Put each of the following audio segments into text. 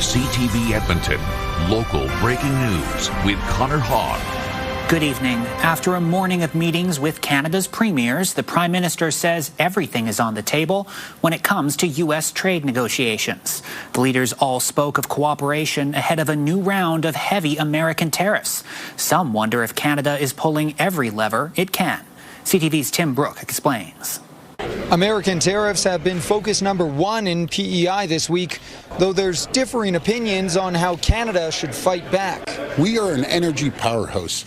CTV Edmonton, local breaking news with Connor Hogg. Good evening. After a morning of meetings with Canada's premiers, the Prime Minister says everything is on the table when it comes to U.S. trade negotiations. The leaders all spoke of cooperation ahead of a new round of heavy American tariffs. Some wonder if Canada is pulling every lever it can. CTV's Tim Brooke explains. American tariffs have been focus number one in PEI this week, though there's differing opinions on how Canada should fight back. We are an energy powerhouse,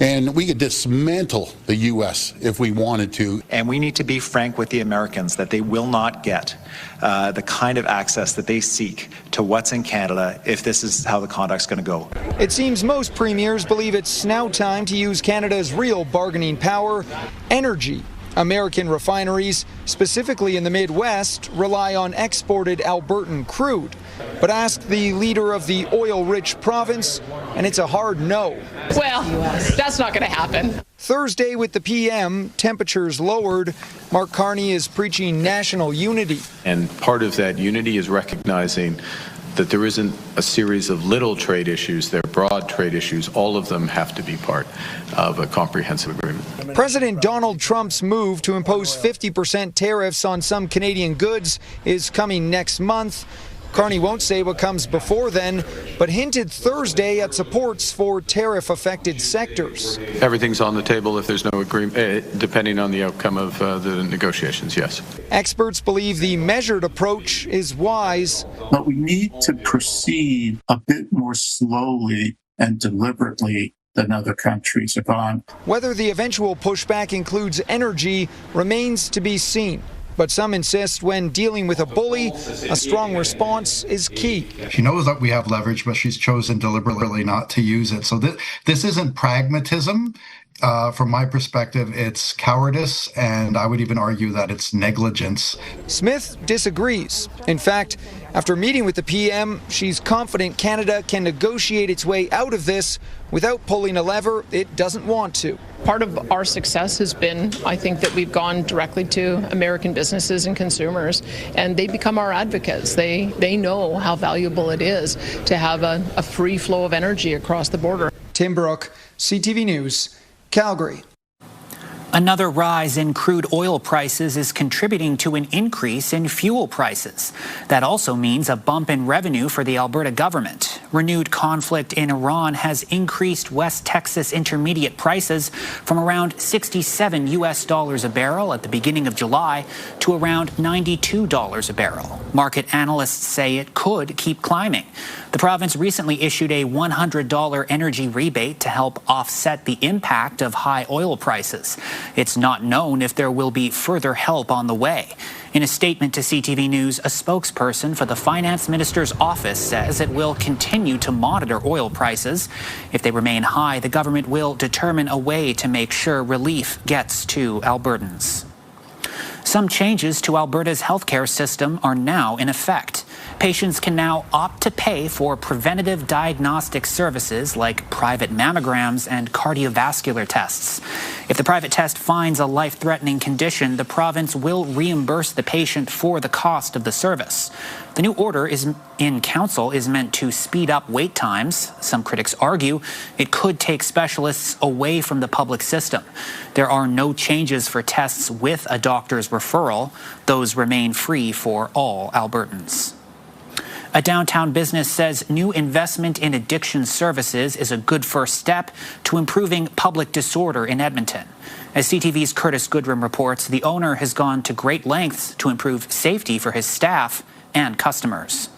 and we could dismantle the U.S. if we wanted to. And we need to be frank with the Americans that they will not get the kind of access that they seek to what's in Canada if this is how the conduct's going to go. It seems most premiers believe it's now time to use Canada's real bargaining power, energy. American refineries, specifically in the Midwest, rely on exported Albertan crude. But ask the leader of the oil-rich province, and it's a hard no. Well, that's not going to happen. Thursday with the PM, temperatures lowered. Mark Carney is preaching national unity. And part of that unity is recognizing that there isn't a series of little trade issues, they're broad trade issues. All of them have to be part of a comprehensive agreement. President Donald Trump's move to impose 50% tariffs on some Canadian goods is coming next month. Carney won't say what comes before then, but hinted Thursday at supports for tariff-affected sectors. Everything's on the table if there's no agreement, depending on the outcome of the negotiations, yes. Experts believe the measured approach is wise. But we need to proceed a bit more slowly and deliberately than other countries have gone. Whether the eventual pushback includes energy remains to be seen. But some insist when dealing with a bully, a strong response is key. She knows that we have leverage, but she's chosen deliberately not to use it. So this isn't pragmatism. From my perspective, it's cowardice, and I would even argue that it's negligence. Smith disagrees. In fact, after meeting with the PM, she's confident Canada can negotiate its way out of this without pulling a lever it doesn't want to. Part of our success has been, I think, that we've gone directly to American businesses and consumers, and they become our advocates. They know how valuable it is to have a free flow of energy across the border. Tim Brooke, CTV News, Calgary. Another rise in crude oil prices is contributing to an increase in fuel prices. That also means a bump in revenue for the Alberta government. Renewed conflict in Iran has increased West Texas intermediate prices from around $67 a barrel at the beginning of July to around $92 a barrel. Market analysts say it could keep climbing. The province recently issued a $100 energy rebate to help offset the impact of high oil prices. It's not known if there will be further help on the way. In a statement to CTV News, a spokesperson for the Finance Minister's office says it will continue to monitor oil prices. If they remain high, the government will determine a way to make sure relief gets to Albertans. Some changes to Alberta's healthcare system are now in effect. Patients can now opt to pay for preventative diagnostic services like private mammograms and cardiovascular tests. If the private test finds a life-threatening condition, the province will reimburse the patient for the cost of the service. The new order in council is meant to speed up wait times. Some critics argue it could take specialists away from the public system. There are no changes for tests with a doctor's referral. Those remain free for all Albertans. A downtown business says new investment in addiction services is a good first step to improving public disorder in Edmonton. As CTV's Curtis Goodrum reports, the owner has gone to great lengths to improve safety for his staff and customers.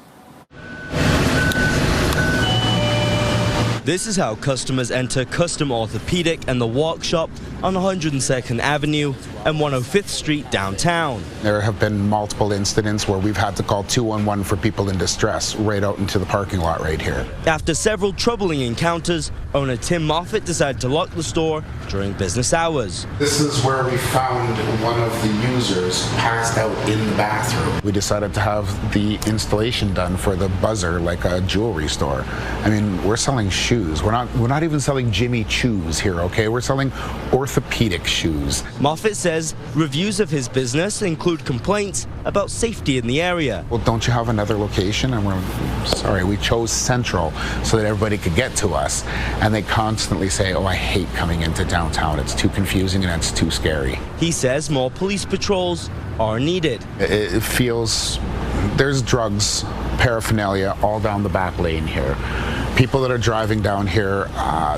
This is how customers enter Custom Orthopedic and the Walk Shop on 102nd Avenue and 105th Street downtown. There have been multiple incidents where we've had to call 211 for people in distress right out into the parking lot right here. After several troubling encounters, owner Tim Moffat decided to lock the store during business hours. This is where we found one of the users passed out in the bathroom. We decided to have the installation done for the buzzer like a jewelry store. I mean, we're selling shoes shoes. We're not even selling Jimmy Choos here, okay? We're selling orthopedic shoes. Moffat says reviews of his business include complaints about safety in the area. Well, don't you have another location? And we're sorry, we chose Central so that everybody could get to us. And they constantly say, oh, I hate coming into downtown. It's too confusing and it's too scary. He says more police patrols are needed. It feels there's drugs, paraphernalia all down the back lane here. People that are driving down here,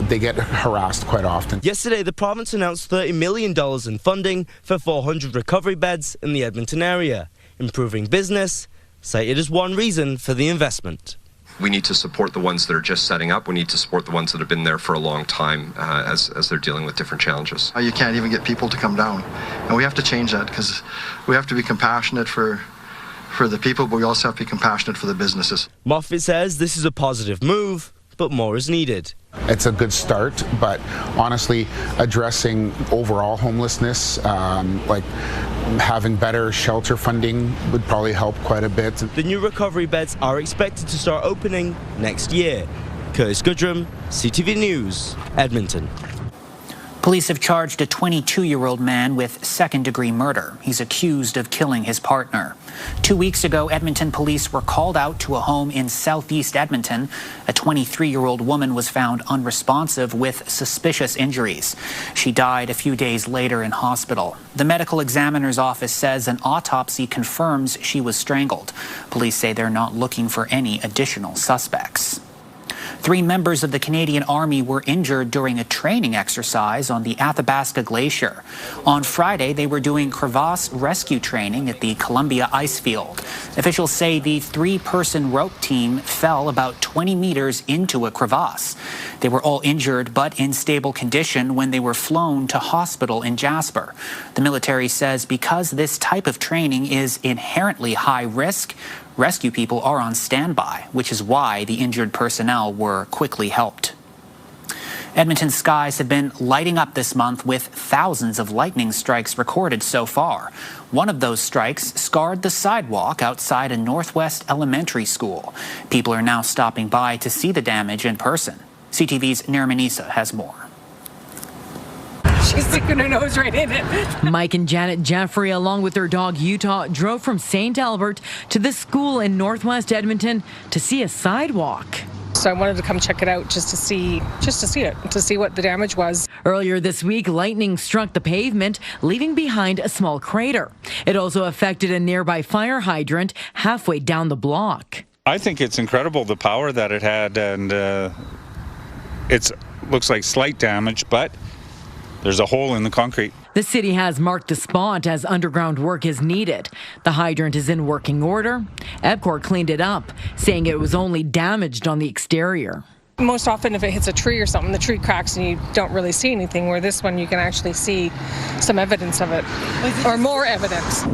they get harassed quite often. Yesterday, the province announced $30 million in funding for 400 recovery beds in the Edmonton area. Improving business, cited as one reason for the investment. We need to support the ones that are just setting up. We need to support the ones that have been there for a long time as they're dealing with different challenges. You can't even get people to come down. And we have to change that because we have to be compassionate for the people, but we also have to be compassionate for the businesses. Moffat says this is a positive move, but more is needed. It's a good start, but honestly, addressing overall homelessness, like having better shelter funding would probably help quite a bit. The new recovery beds are expected to start opening next year. Curtis Goodrum, CTV News, Edmonton. Police have charged a 22-year-old man with second-degree murder. He's accused of killing his partner. 2 weeks ago, Edmonton police were called out to a home in southeast Edmonton. A 23-year-old woman was found unresponsive with suspicious injuries. She died a few days later in hospital. The medical examiner's office says an autopsy confirms she was strangled. Police say they're not looking for any additional suspects. 3 members of the Canadian Army were injured during a training exercise on the Athabasca Glacier. On Friday, they were doing crevasse rescue training at the Columbia ice field. Officials say the 3-person rope team fell about 20 meters into a crevasse. They were all injured but in stable condition when they were flown to hospital in Jasper. The military says because this type of training is inherently high risk, rescue people are on standby, which is why the injured personnel were quickly helped. Edmonton skies have been lighting up this month with thousands of lightning strikes recorded so far. One of those strikes scarred the sidewalk outside a Northwest elementary school. People are now stopping by to see the damage in person. CTV's Naramanisa has more. She's sticking her nose right in it. Mike and Janet Jeffrey, along with their dog Utah, drove from St. Albert to the school in Northwest Edmonton to see a sidewalk. So I wanted to come check it out just to see what the damage was. Earlier this week, lightning struck the pavement, leaving behind a small crater. It also affected a nearby fire hydrant halfway down the block. I think it's incredible the power that it had, and it looks like slight damage, but there's a hole in the concrete. The city has marked the spot as underground work is needed. The hydrant is in working order. EPCOR cleaned it up, saying it was only damaged on the exterior. Most often if it hits a tree or something, the tree cracks and you don't really see anything, where this one you can actually see some evidence of it, or more evidence.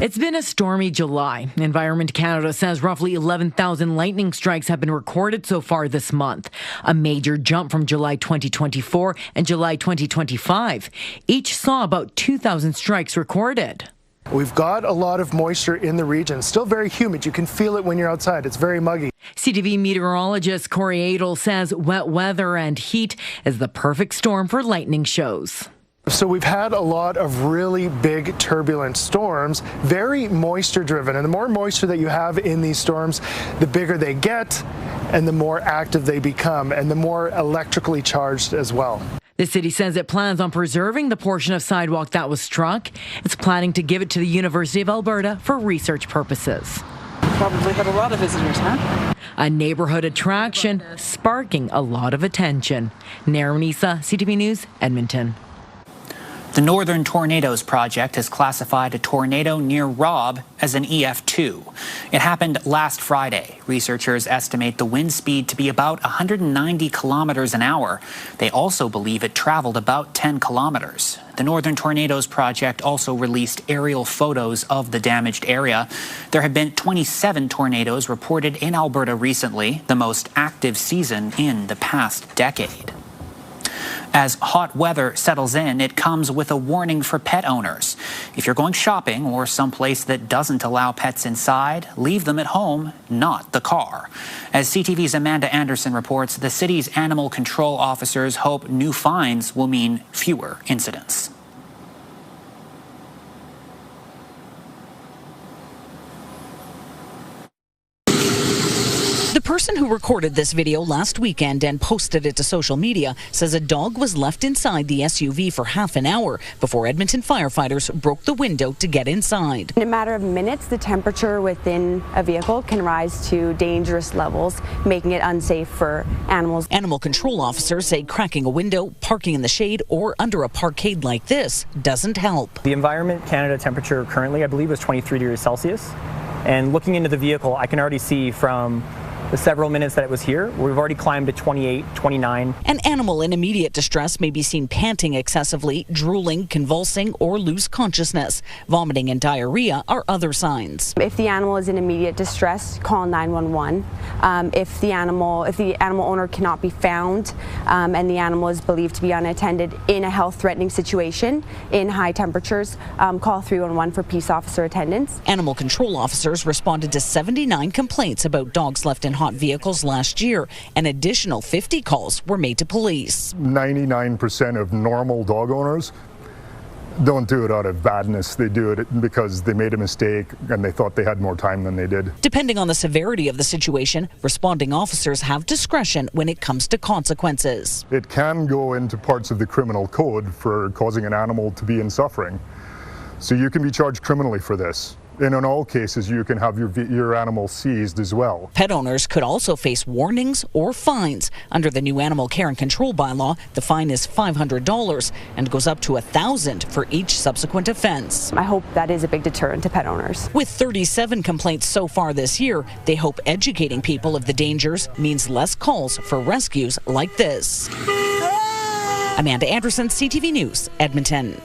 It's been a stormy July. Environment Canada says roughly 11,000 lightning strikes have been recorded so far this month, a major jump from July 2024 and July 2025. Each saw about 2,000 strikes recorded. We've got a lot of moisture in the region. Still very humid. You can feel it when you're outside. It's very muggy. CTV meteorologist Corey Adel says wet weather and heat is the perfect storm for lightning shows. So we've had a lot of really big turbulent storms, very moisture driven. And the more moisture that you have in these storms, the bigger they get and the more active they become and the more electrically charged as well. The city says it plans on preserving the portion of sidewalk that was struck. It's planning to give it to the University of Alberta for research purposes. Probably had a lot of visitors, huh? A neighborhood attraction sparking a lot of attention. Naramanisa, CTV News, Edmonton. The Northern Tornadoes Project has classified a tornado near Robb as an EF2. It happened last Friday. Researchers estimate the wind speed to be about 190 kilometers an hour. They also believe it traveled about 10 kilometers. The Northern Tornadoes Project also released aerial photos of the damaged area. There have been 27 tornadoes reported in Alberta recently, the most active season in the past decade. As hot weather settles in, it comes with a warning for pet owners. If you're going shopping or someplace that doesn't allow pets inside, leave them at home, not the car. As CTV's Amanda Anderson reports, the city's animal control officers hope new fines will mean fewer incidents. The person who recorded this video last weekend and posted it to social media says a dog was left inside the SUV for half an hour before Edmonton firefighters broke the window to get inside. In a matter of minutes, the temperature within a vehicle can rise to dangerous levels, making it unsafe for animals. Animal control officers say cracking a window, parking in the shade, or under a parkade like this doesn't help. The Environment Canada temperature currently, I believe, is 23 degrees Celsius. And looking into the vehicle, I can already see from the several minutes that it was here, we've already climbed to 28, 29. An animal in immediate distress may be seen panting excessively, drooling, convulsing, or lose consciousness. Vomiting and diarrhea are other signs. If the animal is in immediate distress, call 911. If the animal owner cannot be found and the animal is believed to be unattended in a health-threatening situation in high temperatures, call 311 for peace officer attendance. Animal control officers responded to 79 complaints about dogs left in hot vehicles last year. An additional 50 calls were made to police. 99% of normal dog owners don't do it out of badness. They do it because they made a mistake and they thought they had more time than they did. Depending on the severity of the situation, responding officers have discretion when it comes to consequences. It can go into parts of the criminal code for causing an animal to be in suffering. So you can be charged criminally for this. And in all cases, you can have your animal seized as well. Pet owners could also face warnings or fines. Under the new Animal Care and Control bylaw, the fine is $500 and goes up to $1,000 for each subsequent offense. I hope that is a big deterrent to pet owners. With 37 complaints so far this year, they hope educating people of the dangers means less calls for rescues like this. Amanda Anderson, CTV News, Edmonton.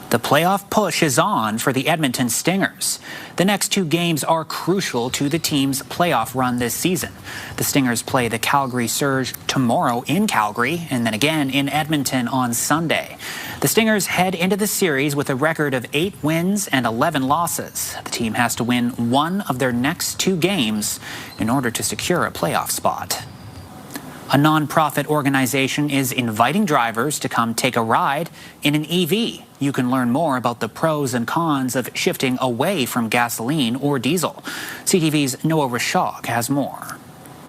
The playoff push is on for the Edmonton Stingers. The next two games are crucial to the team's playoff run this season. The Stingers play the Calgary Surge tomorrow in Calgary and then again in Edmonton on Sunday. The Stingers head into the series with a record of 8 wins and 11 losses. The team has to win one of their next 2 games in order to secure a playoff spot. A nonprofit organization is inviting drivers to come take a ride in an EV. You can learn more about the pros and cons of shifting away from gasoline or diesel. CTV's Noah Rashog has more.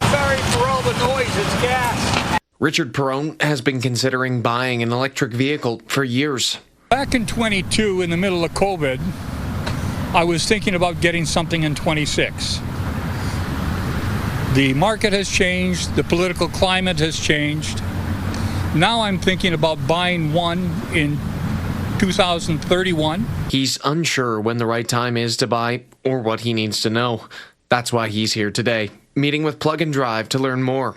Sorry for all the noise, it's gas. Richard Perrone has been considering buying an electric vehicle for years. Back in 22, in the middle of COVID, I was thinking about getting something in 26. The market has changed, the political climate has changed. Now I'm thinking about buying one in 2031. He's unsure when the right time is to buy or what he needs to know. That's why he's here today, meeting with Plug and Drive to learn more.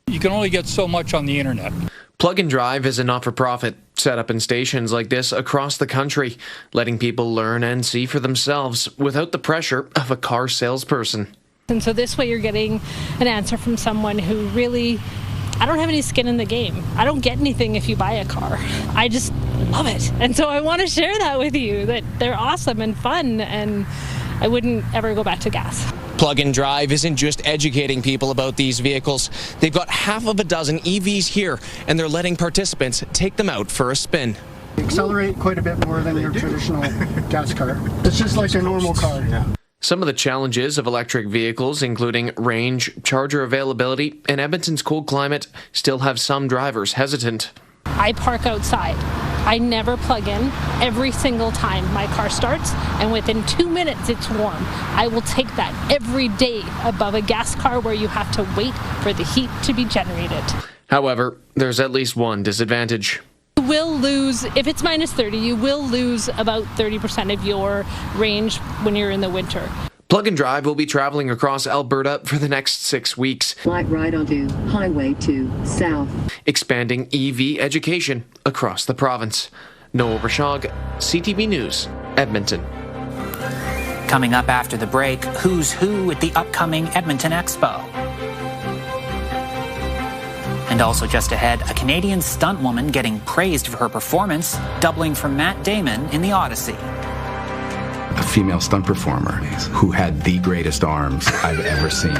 You can only get so much on the internet. Plug and Drive is a not-for-profit set up in stations like this across the country, letting people learn and see for themselves without the pressure of a car salesperson. And so this way you're getting an answer from someone who really, I don't have any skin in the game. I don't get anything if you buy a car. I just love it. And so I want to share that with you, that they're awesome and fun, and I wouldn't ever go back to gas. Plug and Drive isn't just educating people about these vehicles. They've got half of a dozen EVs here, and they're letting participants take them out for a spin. Accelerate quite a bit more than your traditional gas car. It's just like a normal car. Yeah. Some of the challenges of electric vehicles, including range, charger availability, and Edmonton's cold climate, still have some drivers hesitant. I park outside. I never plug in. Every single time my car starts, and within 2 minutes it's warm. I will take that every day above a gas car where you have to wait for the heat to be generated. However, there's at least one disadvantage. You will lose, if it's minus 30, you will lose about 30% of your range when you're in the winter. Plug and Drive will be traveling across Alberta for the next 6 weeks. Light right onto Highway 2 South. Expanding EV education across the province. Noah Rashog, CTV News, Edmonton. Coming up after the break, who's who at the upcoming Edmonton Expo. And also just ahead, a Canadian stuntwoman getting praised for her performance, doubling for Matt Damon in The Odyssey. A female stunt performer who had the greatest arms I've ever seen.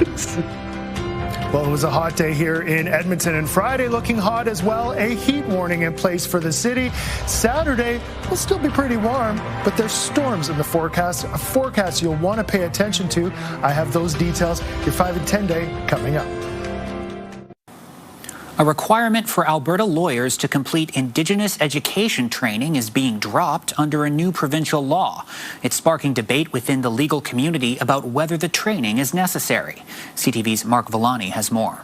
Well, it was a hot day here in Edmonton, and Friday looking hot as well. A heat warning in place for the city. Saturday will still be pretty warm, but there's storms in the forecast, a forecast you'll want to pay attention to. I have those details. Your 5 and 10 day coming up. A requirement for Alberta lawyers to complete Indigenous education training is being dropped under a new provincial law. It's sparking debate within the legal community about whether the training is necessary. CTV's Mark Villani has more.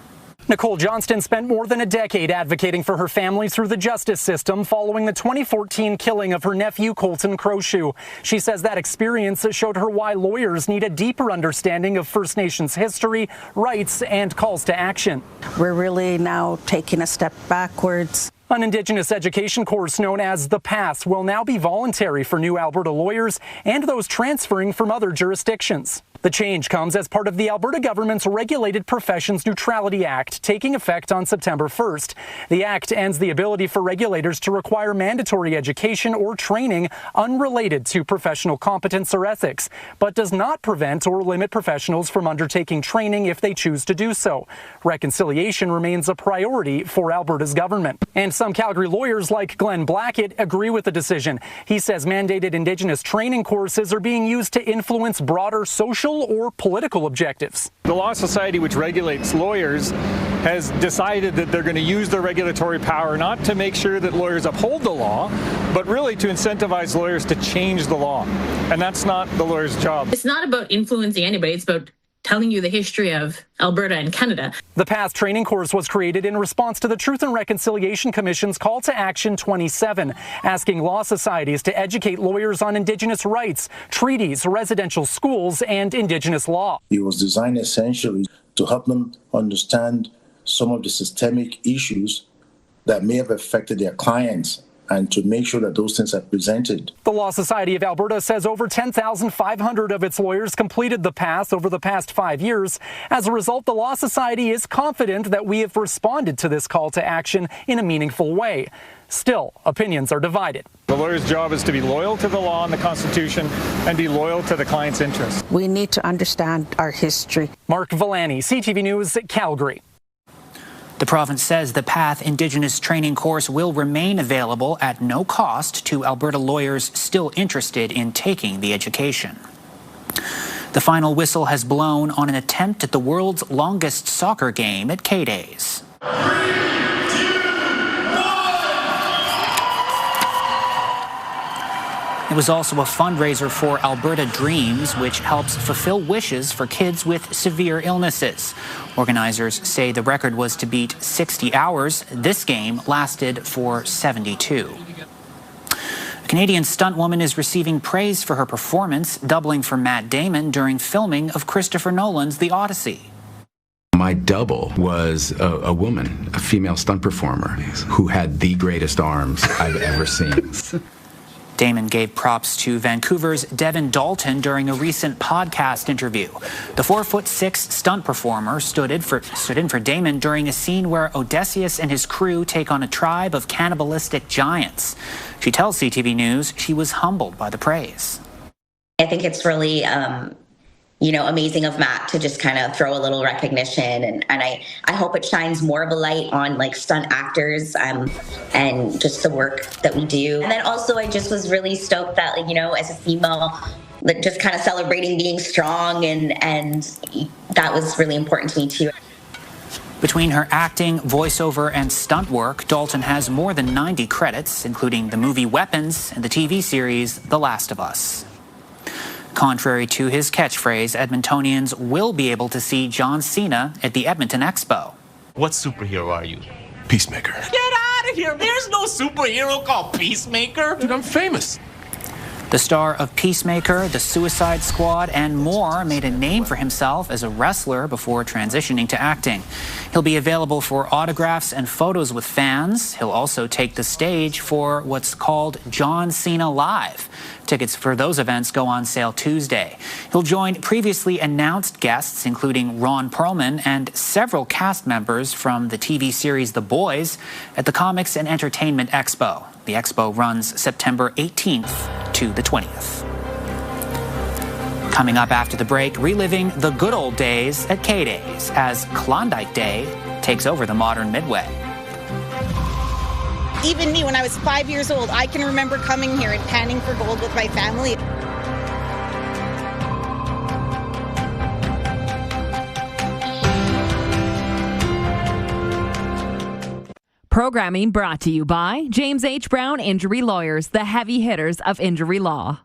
Nicole Johnston spent more than a decade advocating for her family through the justice system following the 2014 killing of her nephew, Colton Crowshoe. She says that experience showed her why lawyers need a deeper understanding of First Nations history, rights, and calls to action. We're really now taking a step backwards. An Indigenous education course known as The Path will now be voluntary for new Alberta lawyers and those transferring from other jurisdictions. The change comes as part of the Alberta government's Regulated Professions Neutrality Act, taking effect on September 1st. The act ends the ability for regulators to require mandatory education or training unrelated to professional competence or ethics, but does not prevent or limit professionals from undertaking training if they choose to do so. Reconciliation remains a priority for Alberta's government. And some Calgary lawyers like Glenn Blackett agree with the decision. He says mandated Indigenous training courses are being used to influence broader social or political objectives. The Law Society, which regulates lawyers, has decided that they're going to use their regulatory power not to make sure that lawyers uphold the law, but really to incentivize lawyers to change the law. And that's not the lawyer's job. It's not about influencing anybody. It's about telling you the history of Alberta and Canada. The PATH training course was created in response to the Truth and Reconciliation Commission's Call to Action 27, asking law societies to educate lawyers on Indigenous rights, treaties, residential schools, and Indigenous law. It was designed essentially to help them understand some of the systemic issues that may have affected their clients, and to make sure that those things are presented. The Law Society of Alberta says over 10,500 of its lawyers completed the PATH over the past 5 years. As a result, the Law Society is confident that we have responded to this call to action in a meaningful way. Still, opinions are divided. The lawyer's job is to be loyal to the law and the Constitution and be loyal to the client's interests. We need to understand our history. Mark Villani, CTV News, Calgary. The province says the PATH Indigenous training course will remain available at no cost to Alberta lawyers still interested in taking the education. The final whistle has blown on an attempt at the world's longest soccer game at K-Days. It was also a fundraiser for Alberta Dreams, which helps fulfill wishes for kids with severe illnesses. Organizers say the record was to beat 60 hours. This game lasted for 72. A Canadian stuntwoman is receiving praise for her performance, doubling for Matt Damon during filming of Christopher Nolan's The Odyssey. My double was a woman, a female stunt performer who had the greatest arms I've ever seen. Damon gave props to Vancouver's Devin Dalton during a recent podcast interview. The 4'6" stunt performer stood in for Damon during a scene where Odysseus and his crew take on a tribe of cannibalistic giants. She tells CTV News she was humbled by the praise. I think it's really amazing of Matt to just kind of throw a little recognition, and I hope it shines more of a light on like stunt actors and just the work that we do. And then also I just was really stoked that as a female, just kind of celebrating being strong, and that was really important to me too. Between her acting, voiceover, and stunt work, Dalton has more than 90 credits, including the movie Weapons and the TV series The Last of Us. Contrary to his catchphrase, Edmontonians will be able to see John Cena at the Edmonton Expo. What superhero are you? Peacemaker. Get out of here! There's no superhero called Peacemaker! Dude, I'm famous. The star of Peacemaker, The Suicide Squad, and more made a name for himself as a wrestler before transitioning to acting. He'll be available for autographs and photos with fans. He'll also take the stage for what's called John Cena Live. Tickets for those events go on sale Tuesday. He'll join previously announced guests, including Ron Perlman and several cast members from the TV series The Boys, at the Comics and Entertainment Expo. The Expo runs September 18th to the 20th. Coming up after the break, reliving the good old days at K-Days as Klondike Day takes over the modern Midway. Even me, when I was 5 years old, I can remember coming here and panning for gold with my family. Programming brought to you by James H. Brown Injury Lawyers, the heavy hitters of injury law.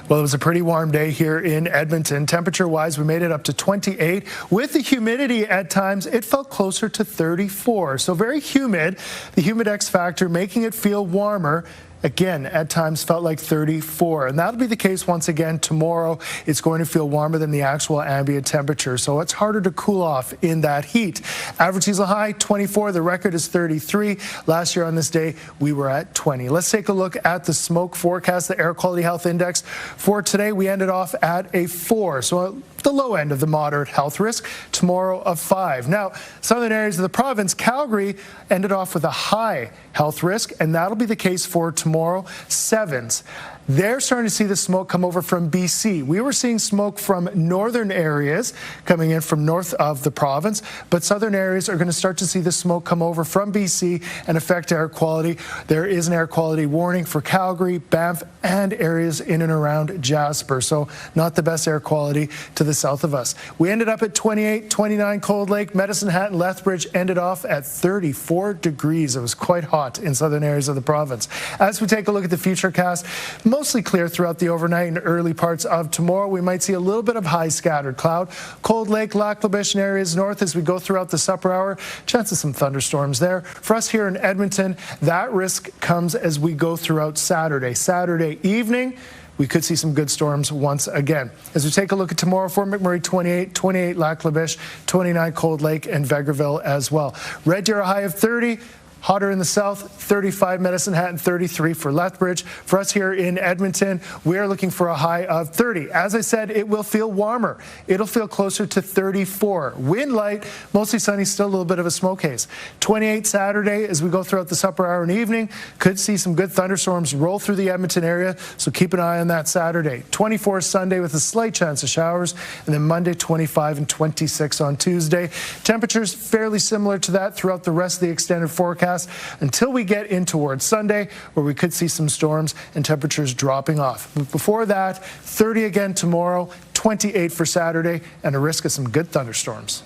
Well, it was a pretty warm day here in Edmonton. Temperature-wise, we made it up to 28. With the humidity at times, it felt closer to 34. So very humid. The Humidex factor making it feel warmer. Again, at times felt like 34. And that'll be the case once again tomorrow. It's going to feel warmer than the actual ambient temperature, so it's harder to cool off in that heat. Average seasonal high, 24. The record is 33. Last year on this day, we were at 20. Let's take a look at the smoke forecast, the Air Quality Health Index. For today, we ended off at a 4, so the low end of the moderate health risk. Tomorrow, a 5. Now, southern areas of the province, Calgary ended off with a high health risk, and that'll be the case for tomorrow, 7s. They're starting to see the smoke come over from BC. We were seeing smoke from northern areas coming in from north of the province, but southern areas are going to start to see the smoke come over from BC and affect air quality. There is an air quality warning for Calgary, Banff, and areas in and around Jasper, so not the best air quality to the south of us. We ended up at 28, 29 Cold Lake, Medicine Hat, and Lethbridge ended off at 34 degrees. It was quite hot in southern areas of the province. As we take a look at the futurecast, mostly clear throughout the overnight and early parts of tomorrow. We might see a little bit of high scattered cloud. Cold Lake, Lac La Biche, and areas north as we go throughout the supper hour. Chance of some thunderstorms there. For us here in Edmonton, that risk comes as we go throughout Saturday. Saturday evening, we could see some good storms once again. As we take a look at tomorrow, Fort McMurray 28, 28 Lac La Biche, 29 Cold Lake, and Vegreville as well. Red Deer a high of 30. Hotter in the south, 35 Medicine Hat and 33 for Lethbridge. For us here in Edmonton, we are looking for a high of 30. As I said, it will feel warmer. It'll feel closer to 34. Wind light, mostly sunny, still a little bit of a smoke haze. 28 Saturday as we go throughout the supper hour and evening. Could see some good thunderstorms roll through the Edmonton area, so keep an eye on that Saturday. 24 Sunday with a slight chance of showers, and then Monday 25 and 26 on Tuesday. Temperatures fairly similar to that throughout the rest of the extended forecast, until we get in towards Sunday, where we could see some storms and temperatures dropping off. But before that, 30 again tomorrow, 28 for Saturday, and a risk of some good thunderstorms.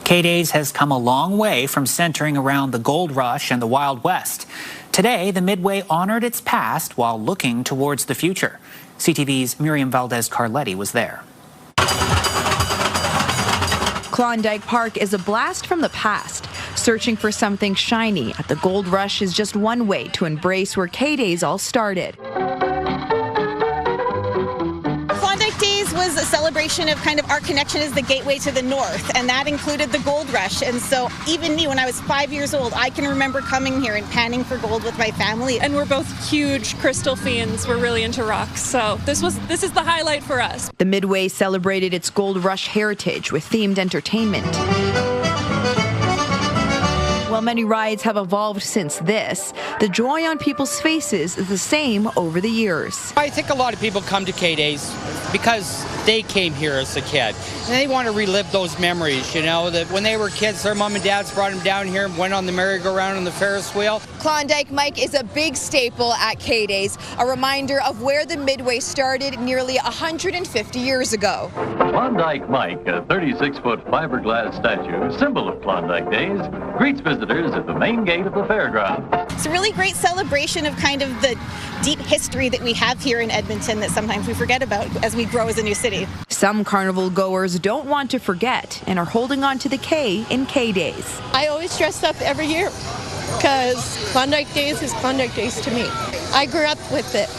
K-Days has come a long way from centering around the gold rush and the Wild West. Today, the Midway honored its past while looking towards the future. CTV's Miriam Valdez-Carletti was there. Klondike Park is a blast from the past. Searching for something shiny at the gold rush is just one way to embrace where K-Days all started. Klondike Days was a celebration of kind of our connection as the gateway to the north, and that included the gold rush. And so even me, when I was 5 years old, I can remember coming here and panning for gold with my family. And we're both huge crystal fiends. We're really into rocks, so this is the highlight for us. The Midway celebrated its gold rush heritage with themed entertainment. While many rides have evolved since this, the joy on people's faces is the same over the years. I think a lot of people come to K-Days because they came here as a kid, and they want to relive those memories, you know, that when they were kids, their mom and dads brought them down here and went on the merry-go-round and the Ferris wheel. Klondike Mike is a big staple at K-Days, a reminder of where the Midway started nearly 150 years ago. Klondike Mike, a 36-foot fiberglass statue, symbol of Klondike Days, greets visitors at the main gate of the fairground. It's a really great celebration of kind of the deep history that we have here in Edmonton that sometimes we forget about as we grow as a new city. Some carnival goers don't want to forget and are holding on to the K in K-Days. I always dress up every year because Klondike Days is Klondike Days to me. I grew up with it,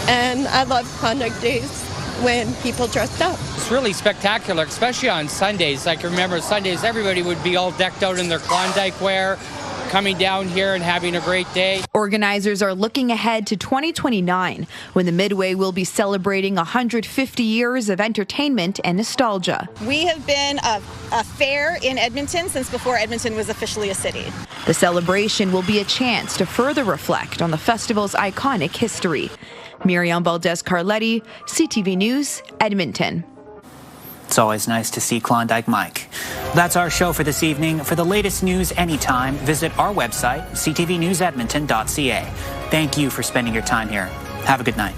and I love Klondike Days when people dressed up. It's really spectacular, especially on Sundays. Like, remember, Sundays, everybody would be all decked out in their Klondike wear, coming down here and having a great day. Organizers are looking ahead to 2029, when the Midway will be celebrating 150 years of entertainment and nostalgia. We have been a fair in Edmonton since before Edmonton was officially a city. The celebration will be a chance to further reflect on the festival's iconic history. Miriam Valdez-Carletti, CTV News, Edmonton. It's always nice to see Klondike Mike. That's our show for this evening. For the latest news anytime, visit our website, ctvnewsedmonton.ca. Thank you for spending your time here. Have a good night.